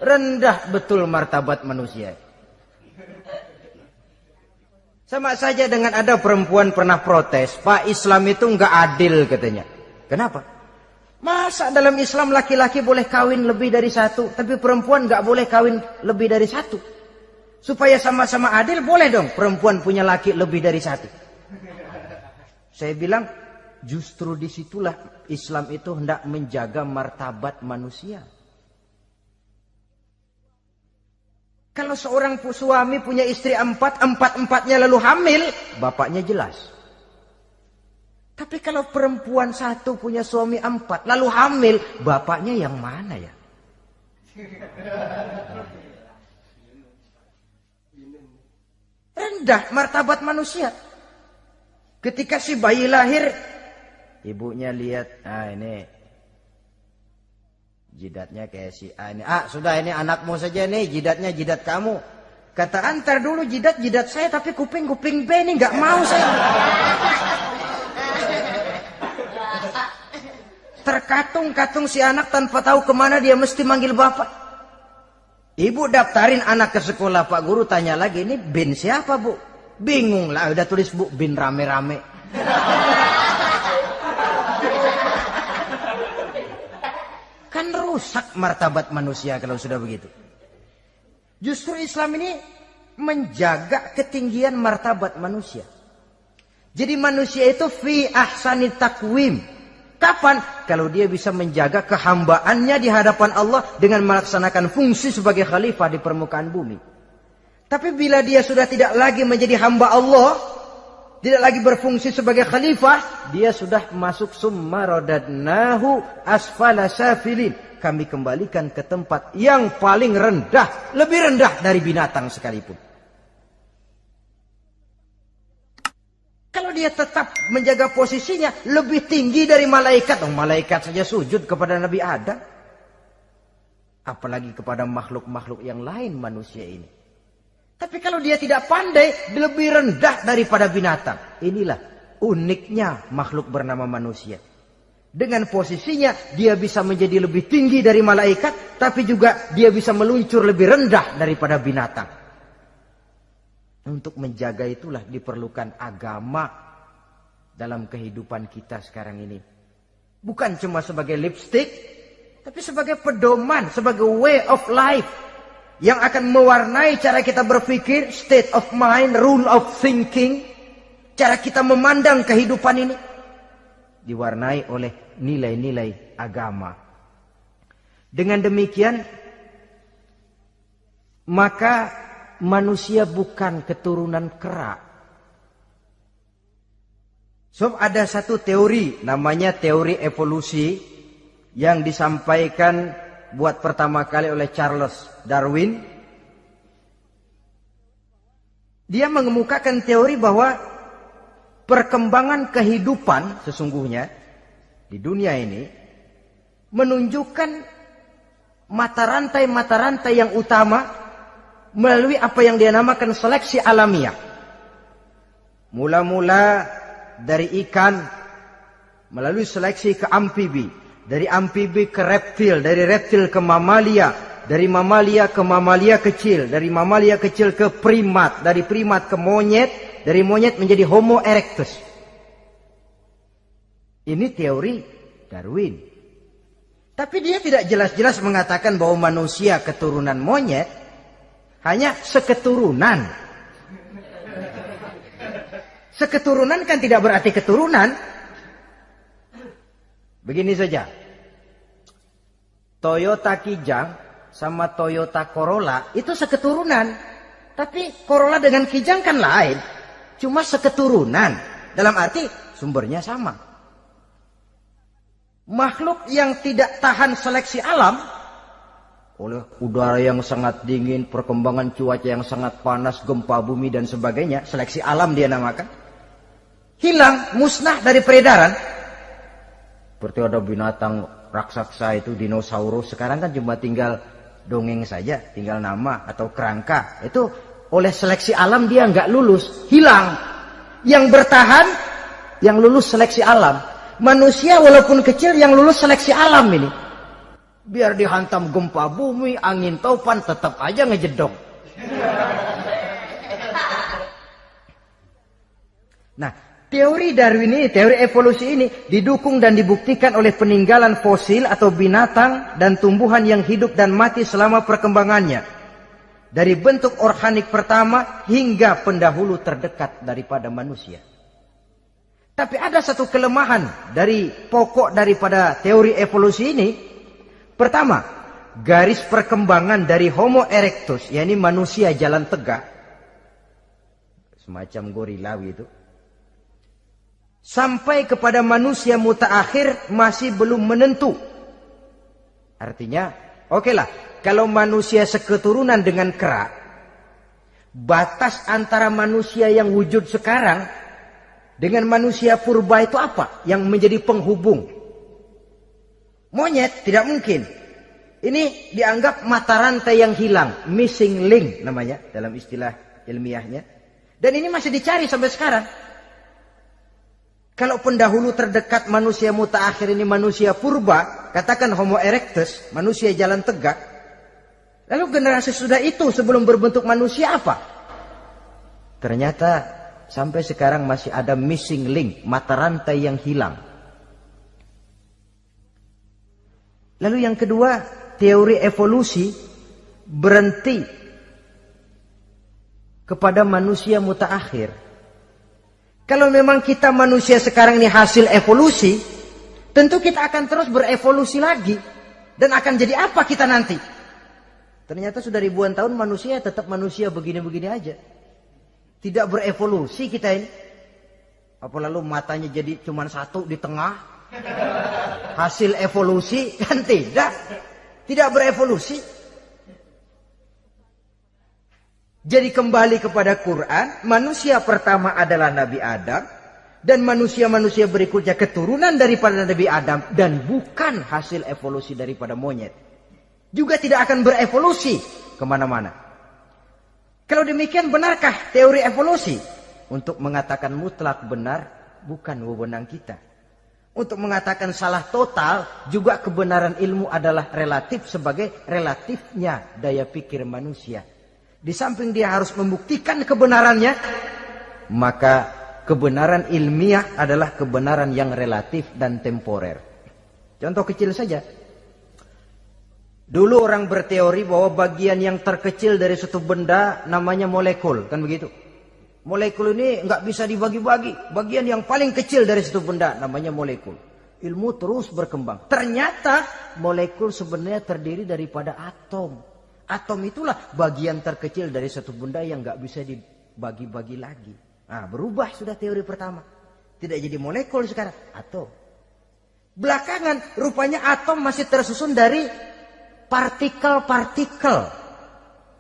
A: Rendah betul martabat manusia. Sama saja dengan ada perempuan pernah protes, Pak, Islam itu enggak adil katanya. Kenapa? Masa dalam Islam laki-laki boleh kawin lebih dari satu, tapi perempuan nggak boleh kawin lebih dari satu? Supaya sama-sama adil, boleh dong perempuan punya laki lebih dari satu. Saya bilang, justru disitulah Islam itu hendak menjaga martabat manusia. Kalau seorang suami punya istri empat-empatnya lalu hamil, bapaknya jelas. Tapi kalau perempuan satu punya suami 4 lalu hamil, bapaknya yang mana ya? Rendah martabat manusia. Ketika si bayi lahir, ibunya lihat, ini jidatnya kayak si A ini. Sudah, ini anakmu saja nih, jidatnya jidat kamu. Kata, antar dulu jidat saya, tapi kuping B ini nggak mau saya. Terkatung-katung si anak tanpa tahu kemana dia mesti manggil bapak. Ibu daftarin anak ke sekolah, Pak Guru tanya lagi, ini bin siapa, Bu? Bingung lah, udah tulis, Bu, bin rame-rame. Kan rusak martabat manusia kalau sudah begitu. Justru Islam ini menjaga ketinggian martabat manusia. Jadi manusia itu fi ahsani takwim. Kapan? Kalau dia bisa menjaga kehambaannya di hadapan Allah dengan melaksanakan fungsi sebagai khalifah di permukaan bumi. Tapi bila dia sudah tidak lagi menjadi hamba Allah, tidak lagi berfungsi sebagai khalifah, dia sudah masuk summa radadnahu asfala safilin. Kami kembalikan ke tempat yang paling rendah, lebih rendah dari binatang sekalipun. Kalau dia tetap menjaga posisinya lebih tinggi dari malaikat. Malaikat saja sujud kepada Nabi Adam. Apalagi kepada makhluk-makhluk yang lain manusia ini. Tapi kalau dia tidak pandai, lebih rendah daripada binatang. Inilah uniknya makhluk bernama manusia. Dengan posisinya dia bisa menjadi lebih tinggi dari malaikat. Tapi juga dia bisa meluncur lebih rendah daripada binatang. Untuk menjaga itulah diperlukan agama dalam kehidupan kita sekarang ini. Bukan cuma sebagai lipstick, tapi sebagai pedoman, sebagai way of life. Yang akan mewarnai cara kita berpikir, state of mind, rule of thinking. Cara kita memandang kehidupan ini. Diwarnai oleh nilai-nilai agama. Dengan demikian, maka manusia bukan keturunan kera. So, ada satu teori namanya teori evolusi yang disampaikan buat pertama kali oleh Charles Darwin. Dia mengemukakan teori bahwa perkembangan kehidupan sesungguhnya di dunia ini menunjukkan mata rantai yang utama melalui apa yang dia namakan seleksi alamiah. Mula-mula dari ikan, melalui seleksi ke amfibi. Dari amfibi ke reptil, dari reptil ke mamalia. Dari mamalia ke mamalia kecil. Dari mamalia kecil ke primat. Dari primat ke monyet. Dari monyet menjadi Homo erectus. Ini teori Darwin. Tapi dia tidak jelas-jelas mengatakan bahwa manusia keturunan monyet. Hanya seketurunan. Seketurunan kan tidak berarti keturunan. Begini saja. Toyota Kijang sama Toyota Corolla itu seketurunan. Tapi Corolla dengan Kijang kan lain. Cuma seketurunan. Dalam arti sumbernya sama. Makhluk yang tidak tahan seleksi alam oleh udara yang sangat dingin, perkembangan cuaca yang sangat panas, gempa bumi dan sebagainya, seleksi alam dia namakan, hilang, musnah dari peredaran. Seperti ada binatang raksasa itu, dinosaurus, sekarang kan cuma tinggal dongeng saja, tinggal nama atau kerangka. Itu oleh seleksi alam dia nggak lulus, hilang. Yang bertahan, yang lulus seleksi alam. Manusia walaupun kecil yang lulus seleksi alam ini. Biar dihantam gempa bumi, angin topan, tetap aja ngejedok. Nah, teori Darwin ini, teori evolusi ini didukung dan dibuktikan oleh peninggalan fosil atau binatang dan tumbuhan yang hidup dan mati selama perkembangannya. Dari bentuk organik pertama hingga pendahulu terdekat daripada manusia. Tapi ada satu kelemahan dari pokok daripada teori evolusi ini. Pertama, garis perkembangan dari Homo erectus, yakni manusia jalan tegak, semacam gorilawi itu, sampai kepada manusia mutaakhir masih belum menentu. Artinya, okelah, kalau manusia seketurunan dengan kera, batas antara manusia yang wujud sekarang dengan manusia purba itu apa? Yang menjadi penghubung. Monyet tidak mungkin. Ini dianggap mata rantai yang hilang. Missing link namanya dalam istilah ilmiahnya. Dan ini masih dicari sampai sekarang. Kalau pendahulu terdekat manusia mutaakhir ini manusia purba. Katakan Homo erectus, manusia jalan tegak. Lalu generasi sudah itu sebelum berbentuk manusia apa? Ternyata sampai sekarang masih ada missing link. Mata rantai yang hilang. Lalu yang kedua, teori evolusi berhenti kepada manusia mutaakhir. Kalau memang kita manusia sekarang ini hasil evolusi, tentu kita akan terus berevolusi lagi. Dan akan jadi apa kita nanti? Ternyata sudah ribuan tahun manusia tetap manusia begini-begini aja. Tidak berevolusi kita ini. Apa lalu matanya jadi cuma satu di tengah? Hasil evolusi? Kan tidak. Tidak berevolusi. Jadi kembali kepada Quran, manusia pertama adalah Nabi Adam. Dan manusia-manusia berikutnya keturunan daripada Nabi Adam. Dan bukan hasil evolusi daripada monyet. Juga tidak akan berevolusi kemana-mana. Kalau demikian benarkah teori evolusi? Untuk mengatakan mutlak benar, bukan wewenang kita. Untuk mengatakan salah total, juga kebenaran ilmu adalah relatif sebagai relatifnya daya pikir manusia. Di samping dia harus membuktikan kebenarannya, maka kebenaran ilmiah adalah kebenaran yang relatif dan temporer. Contoh kecil saja. Dulu orang berteori bahwa bagian yang terkecil dari suatu benda namanya molekul. Kan begitu? Molekul ini nggak bisa dibagi-bagi. Bagian yang paling kecil dari suatu benda namanya molekul. Ilmu terus berkembang. Ternyata molekul sebenarnya terdiri daripada atom. Atom itulah bagian terkecil dari suatu benda yang nggak bisa dibagi-bagi lagi. Nah, berubah sudah teori pertama. Tidak jadi molekul sekarang, atom. Belakangan rupanya atom masih tersusun dari partikel-partikel.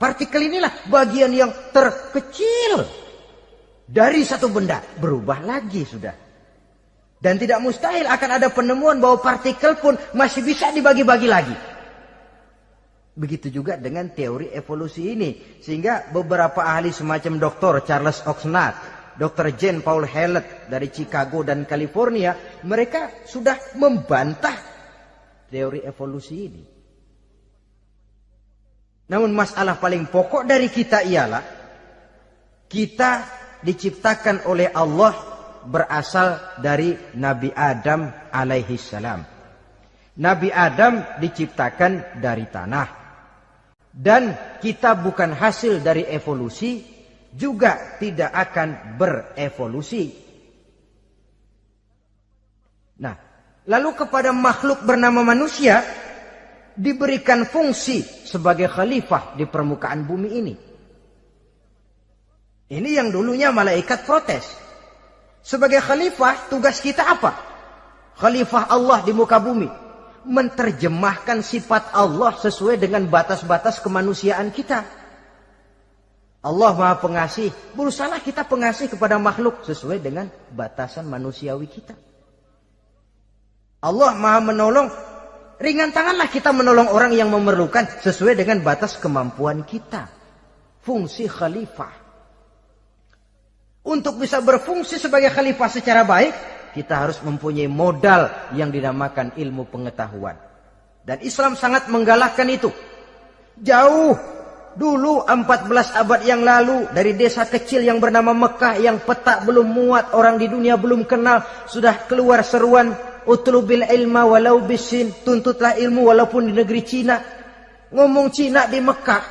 A: Partikel inilah bagian yang terkecil dari satu benda. Berubah lagi sudah. Dan tidak mustahil akan ada penemuan bahwa partikel pun masih bisa dibagi-bagi lagi. Begitu juga dengan teori evolusi ini. Sehingga beberapa ahli semacam Dr. Charles Oxnard, Dr. Jane Paul Hallett dari Chicago dan California, mereka sudah membantah teori evolusi ini. Namun masalah paling pokok dari kita ialah kita diciptakan oleh Allah berasal dari Nabi Adam alaihi salam. Nabi Adam diciptakan dari tanah. Dan kita bukan hasil dari evolusi, juga tidak akan berevolusi. Nah, lalu kepada makhluk bernama manusia diberikan fungsi sebagai khalifah di permukaan bumi ini. Ini yang dulunya malaikat protes. Sebagai khalifah, tugas kita apa? Khalifah Allah di muka bumi. Menerjemahkan sifat Allah sesuai dengan batas-batas kemanusiaan kita. Allah Maha Pengasih, berusahalah kita pengasih kepada makhluk sesuai dengan batasan manusiawi kita. Allah Maha Menolong, ringan tanganlah kita menolong orang yang memerlukan sesuai dengan batas kemampuan kita. Fungsi khalifah. Untuk bisa berfungsi sebagai khalifah secara baik, kita harus mempunyai modal yang dinamakan ilmu pengetahuan. Dan Islam sangat menggalakkan itu. Jauh dulu 14 abad yang lalu, dari desa kecil yang bernama Mekah yang peta belum muat, orang di dunia belum kenal, sudah keluar seruan utlubil ilma walau bisin, tuntutlah ilmu walaupun di negeri Cina. Ngomong Cina di Mekah,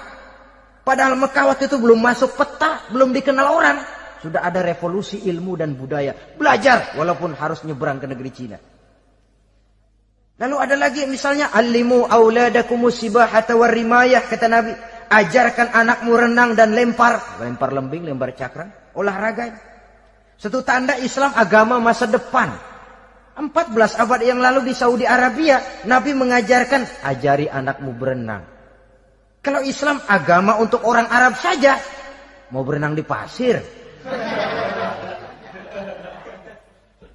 A: padahal Mekah waktu itu belum masuk peta, belum dikenal orang. Sudah ada revolusi ilmu dan budaya. Belajar walaupun harus nyebrang ke negeri Cina. Lalu ada lagi misalnya allimu auladakumus sibahata warrimayah, kata Nabi. Ajarkan anakmu renang dan lempar lembing, lempar cakram, olahraga. Satu tanda Islam agama masa depan. 14 abad yang lalu di Saudi Arabia, Nabi mengajarkan ajari anakmu berenang. Kalau Islam agama untuk orang Arab saja, mau berenang di pasir.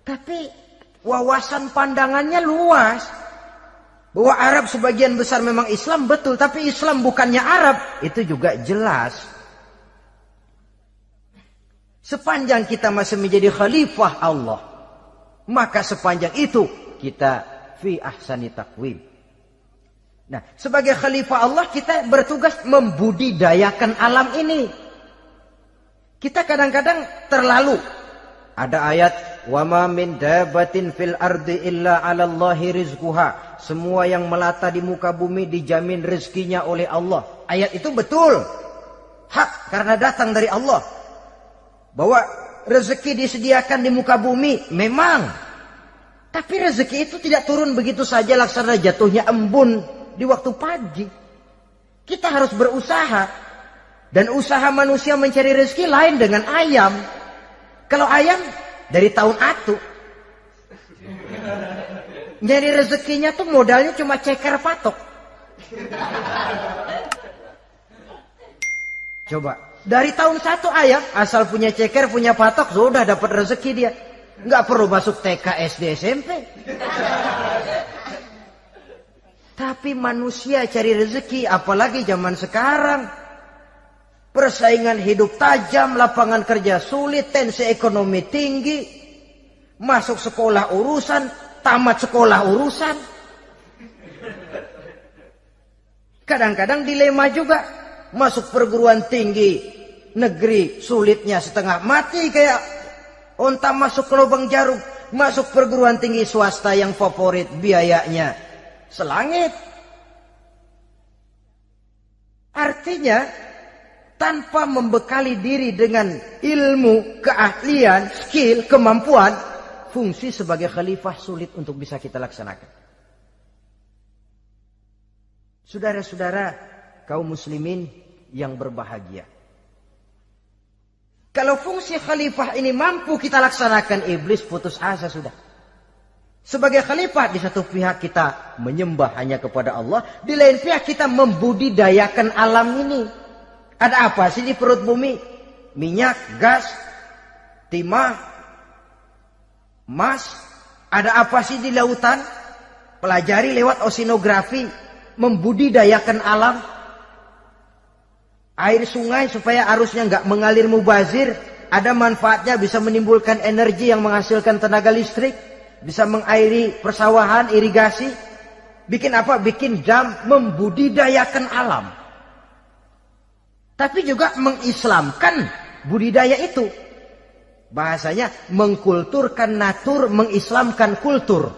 A: Tapi wawasan pandangannya luas. Bahwa Arab sebagian besar memang Islam, betul. Tapi Islam bukannya Arab, itu juga jelas. Sepanjang kita masih menjadi khalifah Allah, maka sepanjang itu kita fi ahsani taqwim. Nah, sebagai khalifah Allah kita bertugas membudidayakan alam ini. Kita kadang-kadang terlalu. Ada ayat, wa ma min dabatin fil ardi illa 'alallahi rizquha. Semua yang melata di muka bumi dijamin rezekinya oleh Allah. Ayat itu betul. hak karena datang dari Allah. Bahwa rezeki disediakan di muka bumi, memang. Tapi rezeki itu tidak turun begitu saja laksana jatuhnya embun di waktu pagi. Kita harus berusaha. Dan usaha manusia mencari rezeki lain dengan ayam. Kalau ayam dari tahun atu. Nyari rezekinya tuh modalnya cuma ceker patok. Coba. Dari tahun 1 ayam, asal punya ceker, punya patok, sudah dapat rezeki dia. Nggak perlu masuk TK, SD, SMP. Tapi manusia cari rezeki, apalagi zaman sekarang. Persaingan hidup tajam, lapangan kerja sulit, tensi ekonomi tinggi. Masuk sekolah urusan, tamat sekolah urusan. Kadang-kadang dilema juga. Masuk perguruan tinggi negeri sulitnya setengah mati kayak onta masuk ke lubang jarum. Masuk perguruan tinggi swasta yang favorit biayanya selangit. Artinya tanpa membekali diri dengan ilmu, keahlian, skill, kemampuan, fungsi sebagai khalifah sulit untuk bisa kita laksanakan. Saudara-saudara kaum muslimin yang berbahagia. Kalau fungsi khalifah ini mampu kita laksanakan, iblis putus asa sudah. Sebagai khalifah, di satu pihak kita menyembah hanya kepada Allah, di lain pihak kita membudidayakan alam ini. Ada apa sih di perut bumi? Minyak, gas, timah, emas. Ada apa sih di lautan? Pelajari lewat oceanografi, membudidayakan alam. Air sungai supaya arusnya nggak mengalir mubazir, ada manfaatnya, bisa menimbulkan energi yang menghasilkan tenaga listrik, bisa mengairi persawahan, irigasi. Bikin apa? Bikin dam, membudidayakan alam. Tapi juga mengislamkan budidaya itu. Bahasanya mengkulturkan natur, mengislamkan kultur.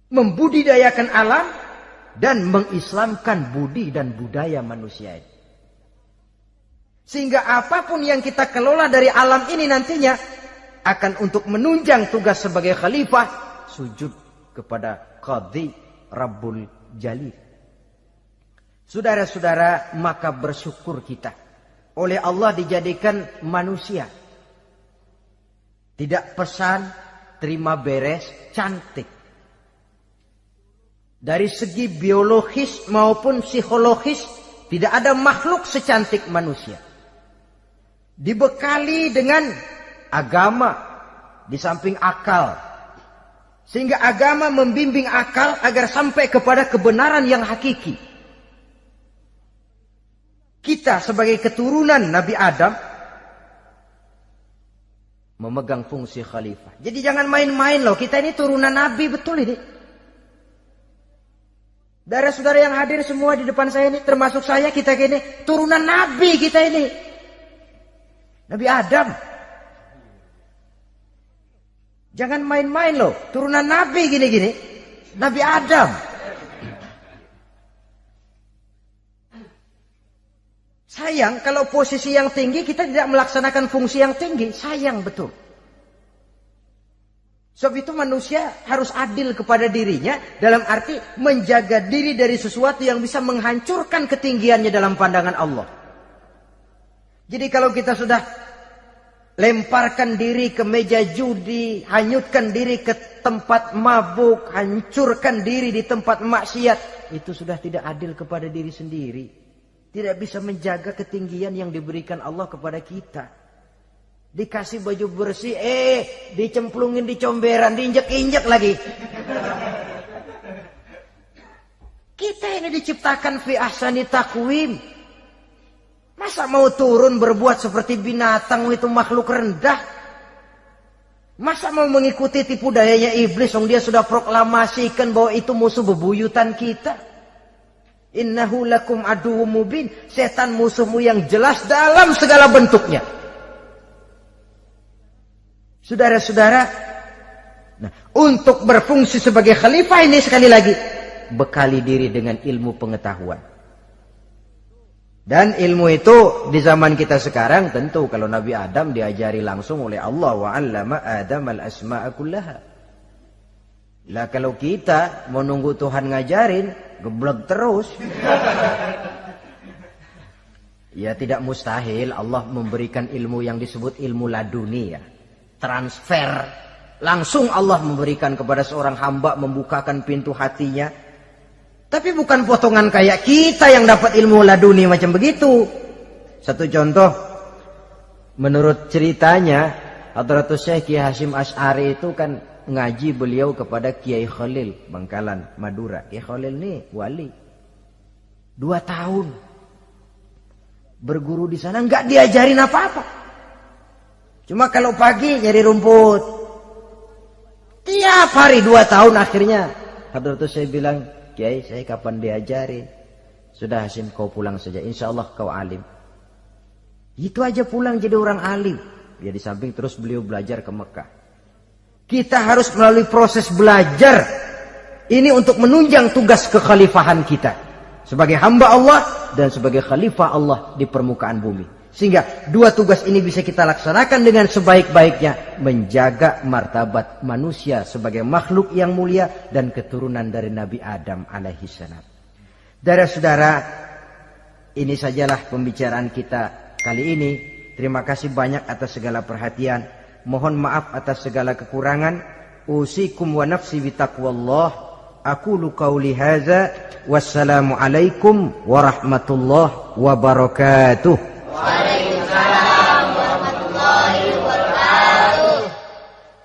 A: Membudidayakan alam dan mengislamkan budi dan budaya manusia ini. Sehingga apapun yang kita kelola dari alam ini nantinya akan untuk menunjang tugas sebagai khalifah, sujud kepada Qadhi Rabbul Jalil. Saudara-saudara, maka bersyukur kita. Oleh Allah dijadikan manusia. Tidak pesan, terima beres, cantik. Dari segi biologis maupun psikologis, tidak ada makhluk secantik manusia. Dibekali dengan agama, di samping akal. Sehingga agama membimbing akal agar sampai kepada kebenaran yang hakiki. Kita sebagai keturunan Nabi Adam memegang fungsi khalifah. Jadi jangan main-main loh. Kita ini turunan Nabi, betul ini. Saudara-saudara yang hadir semua di depan saya ini, termasuk saya, kita ini turunan Nabi kita ini. Nabi Adam. Jangan main-main loh. Turunan Nabi gini-gini. Nabi Adam. Sayang kalau posisi yang tinggi kita tidak melaksanakan fungsi yang tinggi. Sayang betul. Sebab itu manusia harus adil kepada dirinya. Dalam arti menjaga diri dari sesuatu yang bisa menghancurkan ketinggiannya dalam pandangan Allah. Jadi kalau kita sudah lemparkan diri ke meja judi, hanyutkan diri ke tempat mabuk, hancurkan diri di tempat maksiat, itu sudah tidak adil kepada diri sendiri. Tidak bisa menjaga ketinggian yang diberikan Allah kepada kita. Dikasih baju bersih, dicemplungin di comberan, diinjek-injek lagi. Kita ini diciptakan fi ahsani taqwim. Masa mau turun berbuat seperti binatang, itu makhluk rendah? Masa mau mengikuti tipu dayanya iblis, dia sudah proklamasikan bahwa itu musuh bebuyutan kita? Innahu lakum aduwwum mubin. Setan musuhmu yang jelas dalam segala bentuknya. Saudara-saudara, nah, untuk berfungsi sebagai khalifah ini sekali lagi, bekali diri dengan ilmu pengetahuan. Dan ilmu itu di zaman kita sekarang tentu kalau Nabi Adam diajari langsung oleh Allah, wa 'allama Adam al-asma'a kullaha. Lah kalau kita mau nunggu Tuhan ngajarin, geblek terus. Ya tidak mustahil Allah memberikan ilmu yang disebut ilmu laduni ya. Transfer. Langsung Allah memberikan kepada seorang hamba, membukakan pintu hatinya. Tapi bukan potongan kayak kita yang dapat ilmu laduni macam begitu. Satu contoh, menurut ceritanya, Hadratus Syekh Kiai Hasyim Asy'ari itu kan ngaji beliau kepada Kiai Khalil Bangkalan, Madura. Kiai Khalil ini wali. 2 tahun berguru di sana, nggak diajarin apa-apa. Cuma kalau pagi nyari rumput. Tiap hari 2 tahun akhirnya Hadratus Syekh bilang, Kiai, saya kapan diajarin? Sudah Hasyim, kau pulang saja. Insya Allah kau alim. Itu aja pulang jadi orang alim. Ya di samping terus beliau belajar ke Mekah. Kita harus melalui proses belajar. Ini untuk menunjang tugas kekhalifahan kita. Sebagai hamba Allah dan sebagai khalifah Allah di permukaan bumi. Sehingga 2 tugas ini bisa kita laksanakan dengan sebaik-baiknya. Menjaga martabat manusia sebagai makhluk yang mulia dan keturunan dari Nabi Adam alaihissalam. Saudara-saudara, ini sajalah pembicaraan kita kali ini. Terima kasih banyak atas segala perhatian. Mohon maaf atas segala kekurangan. Usikum wa nafsi bitaqwallah. Aqulu qauli hadza. Wassalamualaikum warahmatullahi wabarakatuh.